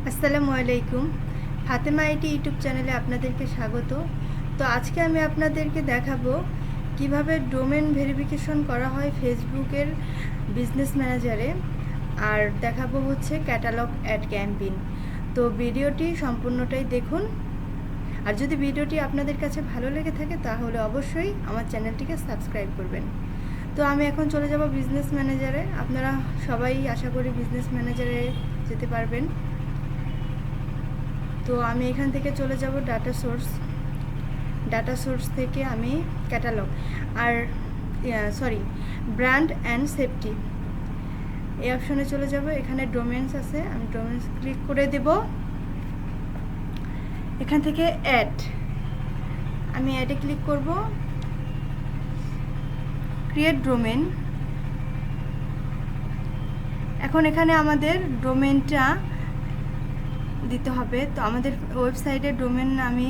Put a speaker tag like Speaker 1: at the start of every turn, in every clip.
Speaker 1: আসসালামু আলাইকুম। Fatema IT YouTube চ্যানেলে আপনাদেরকে স্বাগত। তো আজকে আমি আপনাদেরকে দেখাবো কিভাবে ডোমেন ভেরিফিকেশন করা হয় ফেসবুকের বিজনেস ম্যানেজারে, আর দেখাবো হচ্ছে ক্যাটালগ অ্যাড ক্যাম্পেইন। তো ভিডিওটি সম্পূর্ণটাই দেখুন, আর যদি ভিডিওটি আপনাদের কাছে ভালো লেগে থাকে তাহলে অবশ্যই আমার চ্যানেলটিকে সাবস্ক্রাইব করবেন। তো আমি এখন চলে যাব বিজনেস ম্যানেজারে। আপনারা সবাই আশা করি বিজনেস ম্যানেজারে যেতে পারবেন। তো আমি এখান থেকে চলে যাব ডাটা সোর্স থেকে আমি ক্যাটালগ আর ব্র্যান্ড অ্যান্ড সেফটি এই অপশনে চলে যাব। এখানে ডোমেন্স আছে, আমি ডোমেন্স ক্লিক করে দেব। এখান থেকে আমি অ্যাডে ক্লিক করব, ক্রিয়েট ডোমেন। এখন এখানে আমাদের ডোমেনটা দিতে হবে। তো আমাদের ওয়েবসাইটের ডোমেন আমি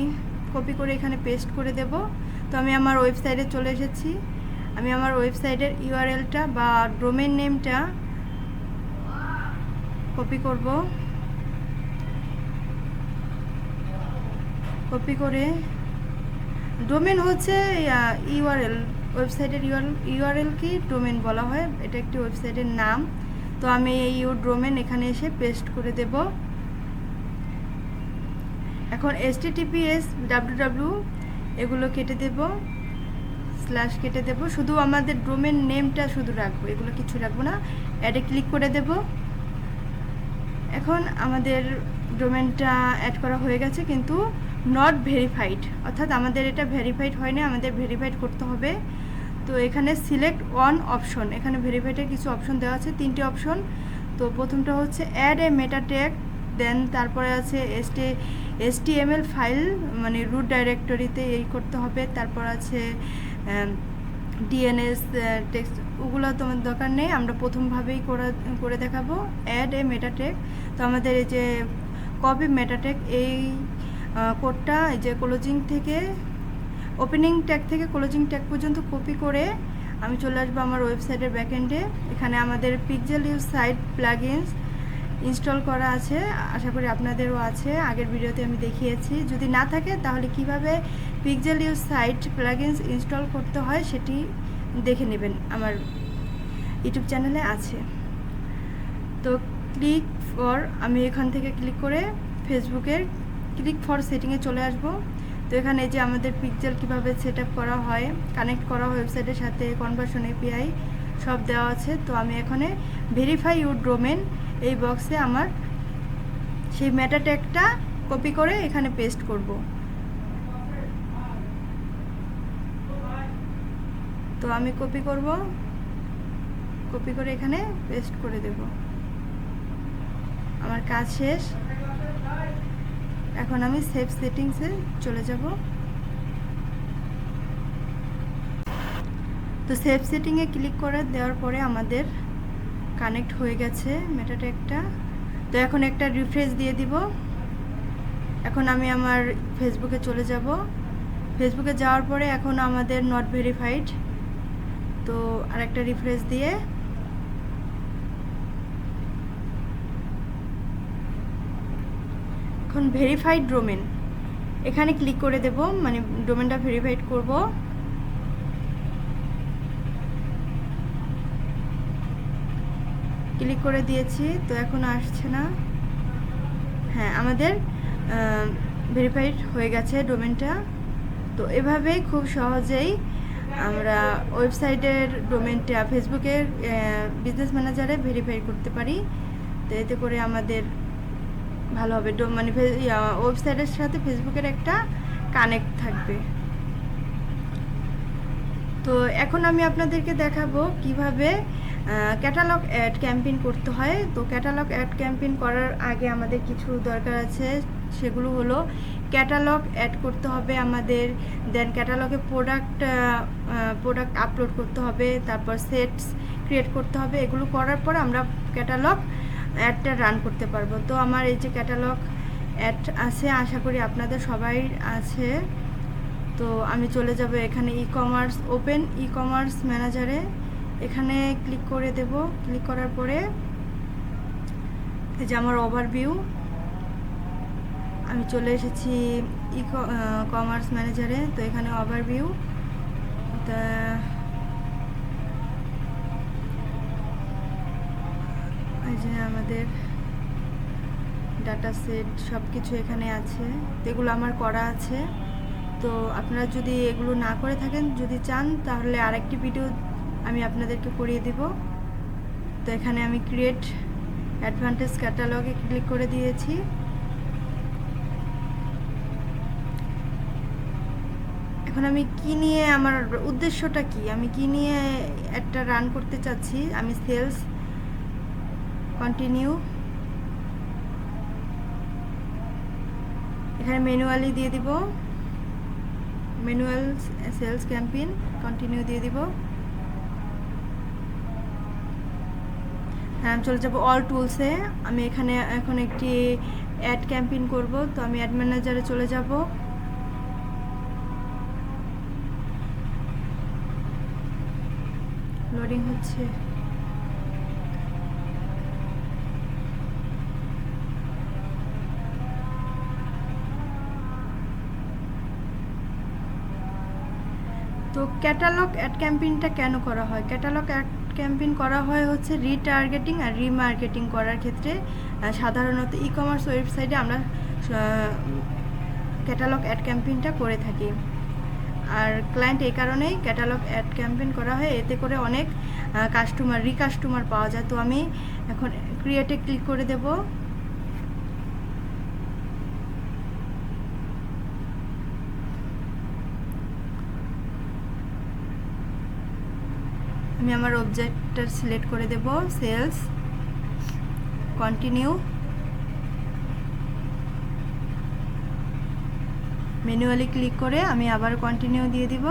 Speaker 1: কপি করে এখানে পেস্ট করে দেব। তো আমি আমার ওয়েবসাইটে চলে এসেছি। আমি আমার ওয়েবসাইটের ইউআরএলটা বা ডোমেন নেমটা কপি করব। কপি করে ডোমেন হচ্ছে ইউআরএল, ওয়েবসাইটের ইউআরএল কি ডোমেন বলা হয়, এটা একটি ওয়েবসাইটের নাম। তো আমি এই ডোমেন এখানে এসে পেস্ট করে দেব। এখন https www এগুলো কেটে দেব, স্ল্যাশ কেটে দেব, শুধু আমাদের ডোমেন নেমটা শুধু রাখবো, এগুলো কিছু রাখবো না। অ্যাডে ক্লিক করে দেব। এখন আমাদের ডোমেনটা অ্যাড করা হয়ে গেছে, কিন্তু নট ভেরিফাইড, অর্থাৎ আমাদের এটা ভেরিফাইড হয়নি, আমাদের ভেরিফাইড করতে হবে। তো এখানে সিলেক্ট ওয়ান অপশন, এখানে ভেরিফাইডের কিছু অপশন দেওয়া আছে, 3টে অপশন। তো প্রথমটা হচ্ছে অ্যাড এ মেটা ট্যাগ, দেন তারপরে আছে HTML ফাইল, মানে রুট ডাইরেক্টরিতে এই করতে হবে। তারপর আছে DNS টেক্সট, ওগুলো তোমার দরকার নেই, আমরা প্রথমভাবেই করে দেখাবো। অ্যাড এ মেটা ট্যাগ, তো আমাদের এই যে কপি মেটা ট্যাগ, এই কোডটা এই যে ক্লোজিং থেকে ওপেনিং ট্যাগ থেকে ক্লোজিং ট্যাগ পর্যন্ত কপি করে আমি চলে আসবো আমার ওয়েবসাইটের ব্যাকএন্ডে। এখানে আমাদের pixel use site plugins install করা আছে, আশা করি আপনাদেরও আছে, আগের ভিডিওতে আমি দেখিয়েছি। যদি না থাকে তাহলে কিভাবে pixel use site plugins install করতে হয় সেটি দেখে নেবেন, আমার ইউটিউব চ্যানেলে আছে। তো আমি এখান থেকে ক্লিক করে ফেসবুকের ক্লিক ফর সেটিংয়ে চলে আসব। তো এখানে যে আমাদের পিক্সেল কীভাবে সেট আপ করা হয়, কানেক্ট করা ওয়েবসাইটের সাথে, কনভার্সন এপিআই সব দেওয়া আছে। তো আমি এখানে ভেরিফাই ইউর ডোমেন এই বক্সে আমার সেই মেটা ট্যাগটা কপি করে এখানে পেস্ট করব। তো আমি কপি করে এখানে পেস্ট করে দেব। আমার কাজ শেষ। এখন আমি সেভ সেটিংসে চলে যাব। তো সেভ সেটিংয়ে ক্লিক করে দেওয়ার পরে আমাদের কানেক্ট হয়ে গেছে মেটা ট্যাগটা। তো এখন একটা রিফ্রেশ দিয়ে দিব। এখন আমি আমার ফেসবুকে চলে যাব। ফেসবুকে যাওয়ার পরে এখন আমাদের নট ভেরিফাইড, তো আরেকটা রিফ্রেশ দিয়ে এখন ভেরিফাইড ডোমেন এখানে ক্লিক করে দেব, মানে ডোমেনটা ভেরিফাইড করব। ক্লিক করে দিয়েছি, তো এখন আসছে না। হ্যাঁ, আমাদের ভেরিফাইড হয়ে গেছে ডোমেনটা। তো এভাবেই খুব সহজেই আমরা ওয়েবসাইটের ডোমেনটা ফেসবুকের বিজনেস ম্যানেজারে ভেরিফাই করতে পারি। তো এতে করে আমাদের ভালো হবে, মানে ওয়েবসাইটের সাথে ফেসবুকের একটা কানেক্ট থাকবে। তো এখন আমি আপনাদেরকে দেখাবো কিভাবে ক্যাটালগ অ্যাড ক্যাম্পেইন করতে হয়। তো ক্যাটালগ অ্যাড ক্যাম্পেইন করার আগে আমাদের কিছু দরকার আছে, সেগুলো হলো ক্যাটালগ অ্যাড করতে হবে আমাদের, দেন ক্যাটালগে প্রোডাক্ট আপলোড করতে হবে, তারপর সেটস ক্রিয়েট করতে হবে। এগুলো করার পর আমরা ক্যাটালগ অ্যাডটা রান করতে পারবো। তো আমার এই যে ক্যাটালগ অ্যাড আছে, আশা করি আপনাদের সবাই আছে। তো আমি চলে যাব এখানে ওপেন ই কমার্স ম্যানেজারে, এখানে ক্লিক করে দেব। ক্লিক করার পরে এই যে আমার ওভারভিউ, আমি চলে এসেছি কমার্স ম্যানেজারে। তো এখানে ওভারভিউ, তা এই যে আমাদের ডাটা সেট সব কিছু এখানে আছে, তো এগুলো আমার করা আছে। তো আপনারা যদি এগুলো না করে থাকেন, যদি চান, তাহলে আরেকটি ভিডিও আমি আপনাদেরকে করিয়ে দিব। তো এখানে আমি ক্রিয়েট অ্যাডভান্টেজ ক্যাটালগে ক্লিক করে দিয়েছি। এখন আমি কি নিয়ে, আমার উদ্দেশ্যটা কি, আমি কি নিয়ে একটা রান করতে চাচ্ছি, আমি সেলস কন্টিনিউ, এখানে ম্যানুয়ালি দিয়ে দিব, ম্যানুয়াল সেলস ক্যাম্পেইন কন্টিনিউ দিয়ে দিব। হ্যাঁ, আমি চলে যাব অল টুলসে। আমি এখানে এখন একটি অ্যাড ক্যাম্পেইন করব। তো আমি অ্যাড ম্যানেজারে চলে যাব। লোডিং হচ্ছে। তো ক্যাটালগ অ্যাড ক্যাম্পেইনটা কেন করা হয়? ক্যাটালগ অ্যাড ক্যাম্পেইন করা হয় হচ্ছে রিটার্গেটিং আর রিমার্কেটিং করার ক্ষেত্রে। সাধারণত ই কমার্স ওয়েবসাইটে আমরা ক্যাটালগ অ্যাড ক্যাম্পেইনটা করে থাকি। আর ক্লায়েন্ট এই কারণেই ক্যাটালগ অ্যাড ক্যাম্পেইন করা হয়, এতে করে অনেক কাস্টমার পাওয়া যায়। তো আমি এখন ক্রিয়েটে ক্লিক করে দেব। আমি আমার অবজেক্টটা সিলেক্ট করে দেব, সেলস কন্টিনিউ, ম্যানুয়ালি ক্লিক করে আমি আবার কন্টিনিউ দিয়ে দিব।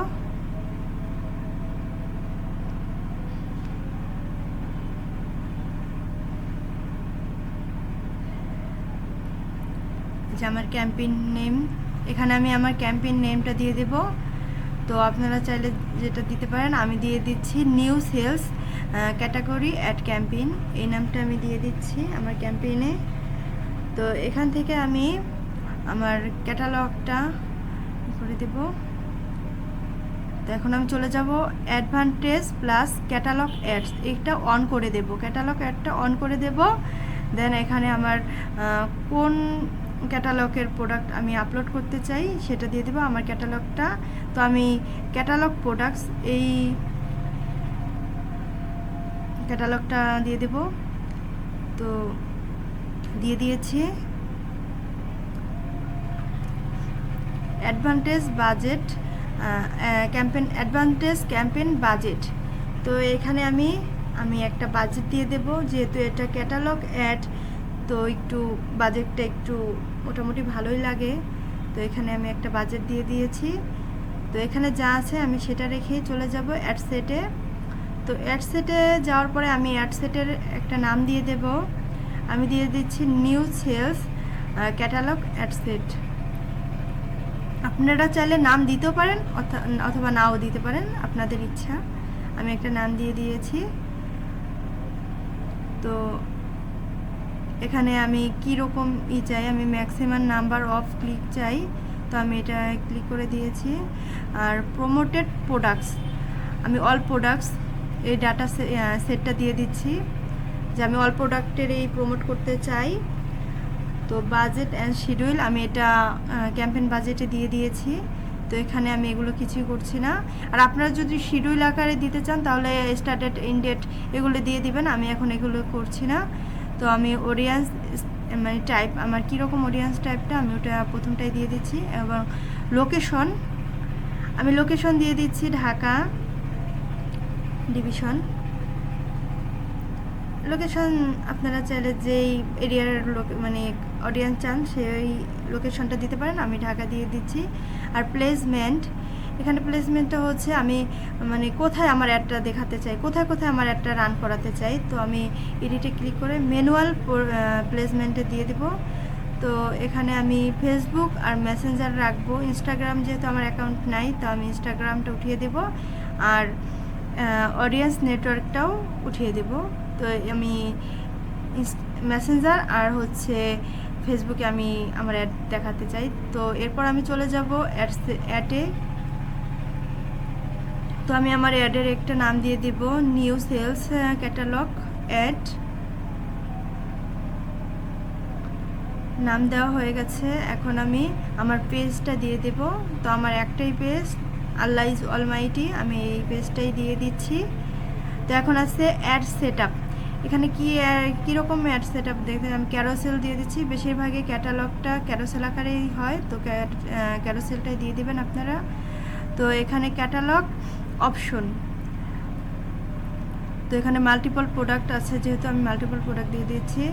Speaker 1: যে আমার ক্যাম্পেইন নেম, এখানে আমি আমার ক্যাম্পেইন নেমটা দিয়ে দেব। তো আপনারা চাইলে যেটা দিতে পারেন, আমি দিয়ে দিচ্ছি new sales category ad campaign, এই নামটা আমি দিয়ে দিচ্ছি আমার ক্যাম্পেইনে। তো এখান থেকে আমি আমার ক্যাটালগটা করে দেব। তো এখন আমি চলে যাব অ্যাডভান্টেজ প্লাস ক্যাটালগ অ্যাডস, এটা অন করে দেব, ক্যাটালগ অ্যাডটা অন করে দেব। দেন এখানে আমার কোন ক্যাটালগের প্রোডাক্ট আমি আপলোড করতে চাই সেটা দিয়ে দেব, আমার ক্যাটালগটা। তো আমি ক্যাটালগ প্রোডাক্টস, এই ক্যাটালগটা দিয়ে দেব। তো দিয়ে দিয়েছি। Advantage budget campaign, advantage campaign budget. তো এখানে আমি একটা বাজেট দিয়ে দেব, যেহেতু এটা ক্যাটালগ অ্যাড, তো একটু বাজেটটা একটু মোটামুটি ভালোই লাগে। তো এখানে আমি একটা বাজেট দিয়ে দিয়েছি। তো এখানে যা আছে আমি সেটা রেখেই চলে যাব অ্যাড সেটে। তো অ্যাড সেটে যাওয়ার পরে আমি অ্যাড সেটের একটা নাম দিয়ে দেব, আমি দিয়ে দিচ্ছি new sales catalog ad set. আপনারা চাইলে নাম দিতেও পারেন অথবা নাও দিতে পারেন, আপনাদের ইচ্ছা। আমি একটা নাম দিয়ে দিয়েছি। তো এখানে আমি কি রকম চাই, আমি ম্যাক্সিমাম নাম্বার অফ ক্লিক চাই। তো আমি এটা ক্লিক করে দিয়েছি। আর প্রমোটেড প্রোডাক্টস, আমি অল প্রোডাক্টস এই ডাটা সেটটা দিয়ে দিচ্ছি, যে আমি অল প্রোডাক্টের এই প্রমোট করতে চাই। তো বাজেট অ্যান্ড শিডিউল, আমি এটা ক্যাম্পেইন বাজেটে দিয়ে দিয়েছি। তো এখানে আমি এগুলো কিছুই করছি না। আর আপনারা যদি শিডিউল আকারে দিতে চান তাহলে স্টার্ট ডেট, এন্ড ডেট এগুলো দিয়ে দিবেন, আমি এখন এগুলো করছি না। তো আমি অডিয়েন্স মানে টাইপ, আমার কীরকম অডিয়েন্স টাইপটা আমি ওটা প্রথমটাই দিয়ে দিচ্ছি। এবং লোকেশন, আমি লোকেশন দিয়ে দিচ্ছি ঢাকা ডিভিশন। লোকেশন আপনারা চাইলে যেই এরিয়ার মানে অডিয়েন্স চান সেই লোকেশনটা দিতে পারেন, আমি ঢাকা দিয়ে দিচ্ছি। আর প্লেসমেন্ট, এখানে প্লেসমেন্টটা হচ্ছে আমি মানে কোথায় আমার অ্যাডটা দেখাতে চাই, কোথায় কোথায় আমার অ্যাডটা রান করাতে চাই। তো আমি এডিটে ক্লিক করে ম্যানুয়াল প্লেসমেন্টে দিয়ে দেব। তো এখানে আমি ফেসবুক আর মেসেঞ্জার রাখবো, ইনস্টাগ্রাম যেহেতু আমার অ্যাকাউন্ট নাই, তো আমি ইনস্টাগ্রামটা উঠিয়ে দেব। আর অডিয়েন্স নেটওয়ার্কটাও উঠিয়ে দেব। তো আমি মেসেঞ্জার আর হচ্ছে ফেসবুকে আমি আমার অ্যাড দেখাতে চাই। তো এরপর আমি চলে যাব অ্যাডে। তো আমি আমার অ্যাডের একটা নাম দিয়ে দিব নিউ সেলস ক্যাটালগ অ্যাড। নাম দেওয়া হয়ে গেছে। এখন আমি আমার পেজটা দিয়ে দেব। তো আমার একটাই পেজ, আল্লাহ ইজ অলমাইটি, আমি এই পেজটাই দিয়ে দিচ্ছি। তো এখন আছে অ্যাড সেট আপ। এখানে কীরকম অ্যাড সেট আপ দেখতে আমি ক্যারোসেল দিয়ে দিচ্ছি। বেশিরভাগই ক্যাটালগটা ক্যারোসেল আকারেই হয়, তো ক্যারোসেলটাই দিয়ে দেবেন আপনারা। তো এখানে ক্যাটালগ অপশন, তো এখানে মাল্টিপল প্রোডাক্ট আছে, যেহেতু আমি মাল্টিপল প্রোডাক্ট দিয়ে দিয়েছি।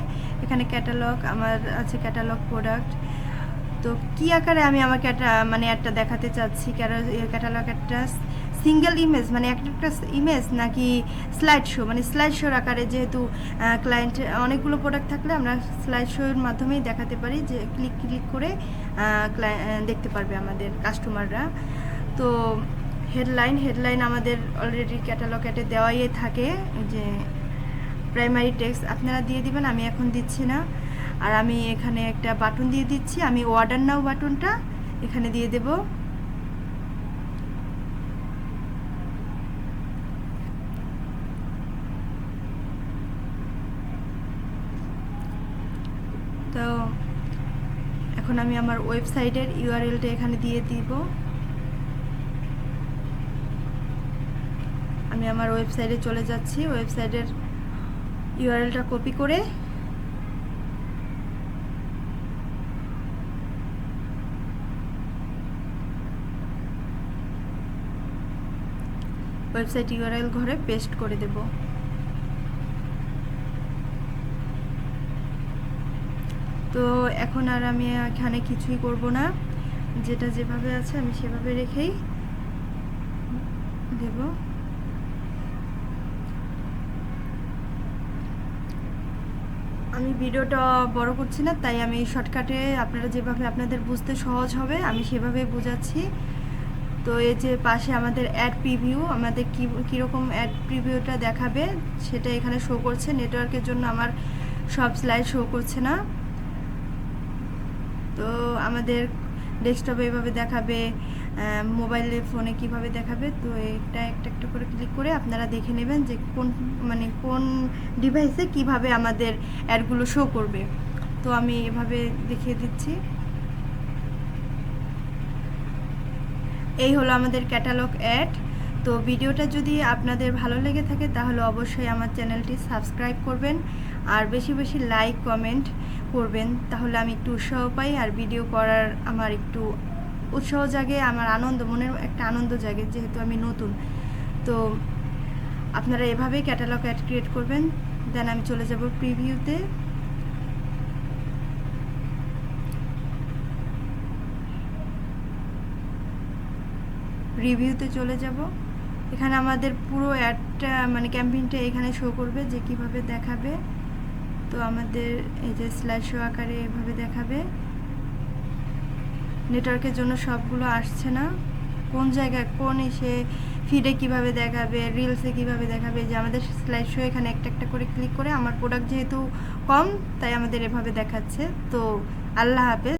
Speaker 1: এখানে ক্যাটালগ আমার আছে, ক্যাটালগ প্রোডাক্ট। তো কী আকারে আমি আমার অ্যাডটা দেখাতে চাচ্ছি, ক্যাটালগ একটা সিঙ্গেল ইমেজ মানে একটা ইমেজ, নাকি স্লাইড শো, মানে স্লাইড শোর আকারে, যেহেতু ক্লায়েন্ট অনেকগুলো প্রোডাক্ট থাকলে আমরা স্লাইড শোর মাধ্যমেই দেখাতে পারি, যে ক্লিক করে দেখতে পারবে আমাদের কাস্টমাররা। তো হেডলাইন আমাদের অলরেডি ক্যাটালগ অ্যাডে দেওয়াই থাকে, যে প্রাইমারি টেক্সট আপনারা দিয়ে দিবেন, আমি এখন দিচ্ছি না। আর আমি এখানে একটা বাটন দিয়ে দিচ্ছি, আমি অর্ডার নাও বাটনটা এখানে দিয়ে দেব। তো এখন আমি আমার ওয়েবসাইটের ইউআরএলটা এখানে দিয়ে দিব। আমি আমার ওয়েবসাইটে চলে যাচ্ছি। ওয়েবসাইটের ইউআরএলটা কপি করে ওয়েবসাইট ইউআরএল ঘরে পেস্ট করে দেব। তো এখন আর আমি এখানে কিছুই করব না, যেটা যেভাবে আছে আমি সেভাবে রেখেই দেব। আমি ভিডিওটা বড় করছি না, তাই আমি শর্টকাটে আপনারা যেভাবে আপনাদের বুঝতে সহজ হবে আমি সেভাবে বোঝাচ্ছি। তো এই যে পাশে আমাদের অ্যাড প্রিভিউ, আমাদের কীরকম অ্যাড প্রিভিউটা দেখাবে সেটা এখানে শো করছে। নেটওয়ার্কের জন্য আমার সব স্লাইড শো করছে না। তো আমাদের ডেস্কটপে এভাবে দেখাবে, মোবাইলে ফোনে কিভাবে দেখাবে। তো এটা একটা করে ক্লিক করে আপনারা দেখে নেবেন যে কোন ডিভাইসে কিভাবে আমাদের অ্যাডগুলো শো করবে। তো আমি এভাবে দেখিয়ে দিচ্ছি। এই হলো আমাদের ক্যাটালগ অ্যাড। তো ভিডিওটা যদি আপনাদের ভালো লেগে থাকে তাহলে অবশ্যই আমার চ্যানেলটি সাবস্ক্রাইব করবেন, আর বেশি বেশি লাইক কমেন্ট করবেন, তাহলে আমি একটু উৎসাহ পাই, আর ভিডিও করার আমার একটু উৎসাহ জাগে, আমার মনের একটা আনন্দ জাগে, যেহেতু আমি নতুন। তো আপনারা এভাবেই ক্যাটালগ অ্যাড ক্রিয়েট করবেন। দেন আমি চলে যাব প্রিভিউতে। রিভিউতে চলে যাব। এখানে আমাদের পুরো অ্যাডটা ক্যাম্পেইনটা এখানে শো করবে, যে কিভাবে দেখাবে। তো আমাদের এই যে স্লাইড শো আকারে এভাবে দেখাবে। নেটওয়ার্কের জন্য সবগুলো আসছে না, কোন জায়গায় ফিডে কিভাবে দেখাবে, রিলসে কিভাবে দেখাবে, যে আমাদের স্লাইড শো এখানে একটা করে ক্লিক করে, আমার প্রোডাক্ট যেহেতু কম তাই আমাদের এভাবে দেখাচ্ছে। তো আল্লাহ হাফেজ।